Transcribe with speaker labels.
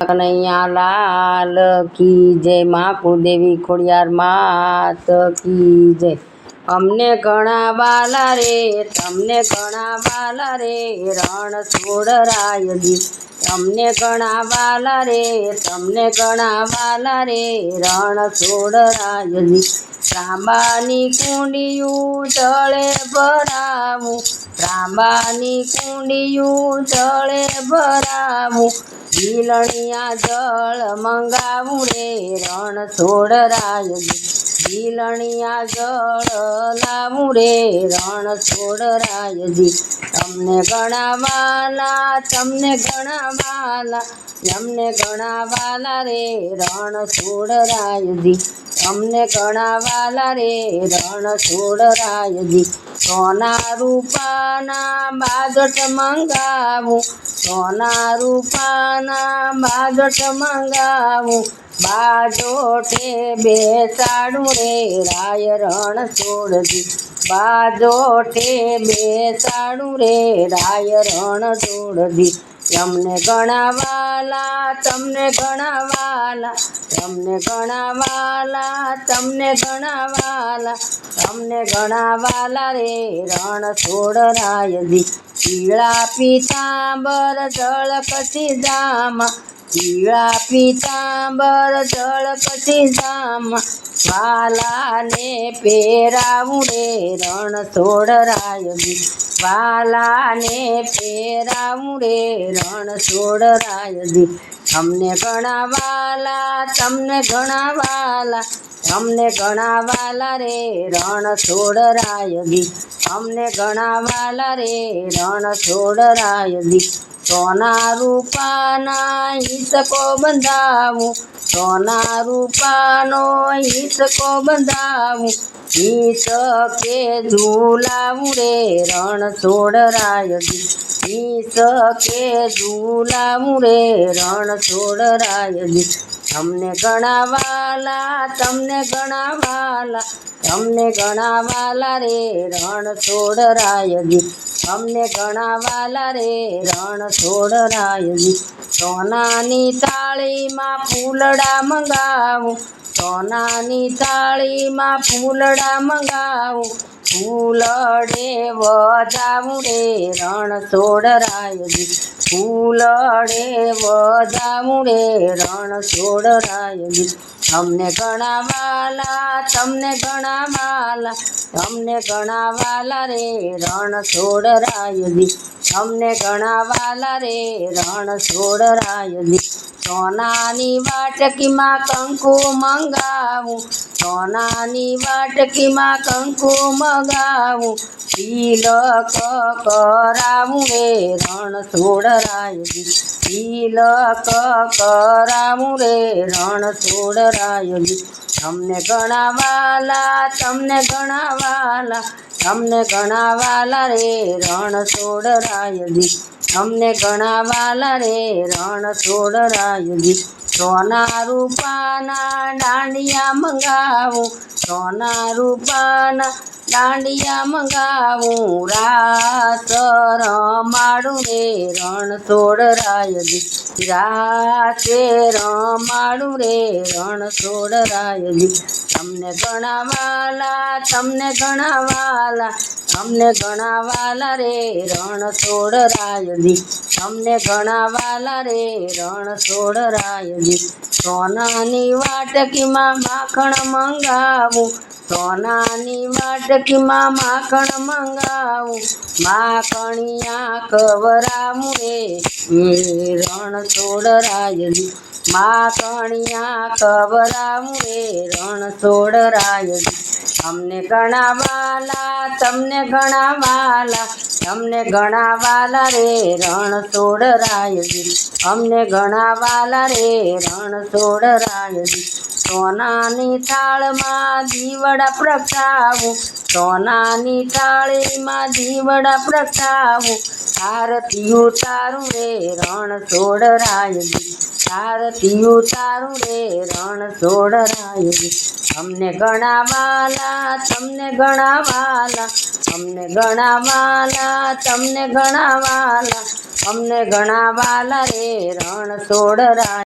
Speaker 1: કનૈયા લાલ કી જય, મા કુળદેવી ખોડિયાર માત કી જય। અમને ઘણા વાલા રે, તમને ઘણા વાલા રે, રણ છોડરાયજી। અમને ઘણા વાલા રે, તમને ઘણા વાલા રે, રણ છોડરાયજી। ત્રાંબાની કુંડિયું જળે ભરાવું, ત્રાંબાની કુંડિયું જળે ભરાવું, ઝીલણિયા જળ મંગાવું રે, રણ છોડરાયજી। ઝીલણિયા જળ લાવું રે, રણ છોડરાયજી। તમને ઘણા વાલા, તમને ઘણા વાલા, તમને ઘણા વાલા રે, રણ છોડરાયજી। તમને ઘણા વાલા રે, રણ છોડરાયજી। સોના રૂપાના બાજટ મંગાવું, સોના રૂપાના બાજટ મંગાવું, બાજોટે બેસાડું રે, રાય રણ છોડજી। બાજોટે બેસાડું રે, રાય રણ છોડજી। તમને ઘણા વાલા, તમને ઘણા વાલા, તમને ઘણા વાલા, તમને ઘણા વાલા, તમને ઘણા વાલા રે, રણ છોડરાયજી। પીળા પીતાંબર જળ કછી જામા, પીળા પીતાંબર જળ કછી જામા, વાલાને પહેરાવું રે, રણ છોડરાયજી। વાલાને પહેરાવું રે, રણ છોડરાયજી। તમને ઘણા વાલા, તમને ઘણા વાલા, તમને ઘણા વાલા રે, રણ છોડરાયજી। અમને ઘણા વાલા રે, રણ છોડરાયજી। સોના રૂપાના હિસકો બંધાવું, સોના રૂપાનો હિસકો બંધાવું, હિસકે ઝૂલાવું રે, રણ છોડરાયજી। હિસકે ઝૂલાવું રે, રણ છોડરાયજી। તમને ઘણા વાલા, તમને ઘણા વાલા, તમને ઘણા વાલા રે, રણ છોડરાયજી। અમને ઘણા વાલા રે, રણ છોડરાયજી। સોનાની થાળીમાં ફૂલડા મંગાવું, સોનાની થાળીમાં ફૂલડા મંગાવું, ફૂલડે વધાવું રે, રણ છોડરાયજી। ફૂલડે વધાવું રે, રણ છોડરાયજી। તમને ઘણા વાલા, તમને ઘણા વાલા, તમને ઘણા વાલા રે, રણ છોડરાયજી। તમને ઘણા વાલા રે, રણ છોડરાયજી। સોનાની વાટકીમાં કંકુ મંગાવું, સોનાની વાટકીમાં કંકુ મંગાવું, તિલક કરાવું રે, રણ છોડરાયજી। તિલક કરાવું રે, રણ છોડરાયજી। તમને ઘણા વાલા, તમને ઘણા વાલા, તમને ઘણા વાલા રે, રણ છોડરાયજી। તમને ઘણા વાલા રે, રણ છોડરાયજી। સોના રૂપાના દાંડિયા મંગાવું, સોના રૂપાના દાંડિયા મંગાવું, રાસ રમાડું રે, રણ છોડરાયજી। રાસે રમાડું રે, રણ છોડરાયજી। તમને ઘણા વાલા, તમને ઘણા વાલા, તમને ઘણા વાલા રે, રણ છોડરાયજી। તમને ઘણા વાલા રે, રણ છોડરાયજી। સોનાની વાટકીમાં માખણ મંગાવું, સોનાની વાટકીમાં માખણ મંગાવું, માખણિયા ખવરાવું રે, રણ છોડરાયજી। માખણિયા ખવરાવું રે, રણ છોડરાયજી। અમને ઘણા વાલા, તમને ઘણા વાલા, તમને ઘણા વાલા રે, રણ છોડરાયજી। અમને ઘણા વાલા રે, રણ છોડરાયજી। સોનાની થાળમાં દીવડા પ્રગટાવું, સોનાની થાળીમાં દીવડા પ્રગટાવું, આરતી ઉતારું રે, રણ છોડરાયજી। આરતી ઉતારું રે, રણ છોડરાયજી। તમને ઘણા વાલા, તમને ઘણા વાલા, તમને ઘણા વાલા, તમને ઘણા વાલા, અમને ઘણા વાલા રે, રણ છોડરાય।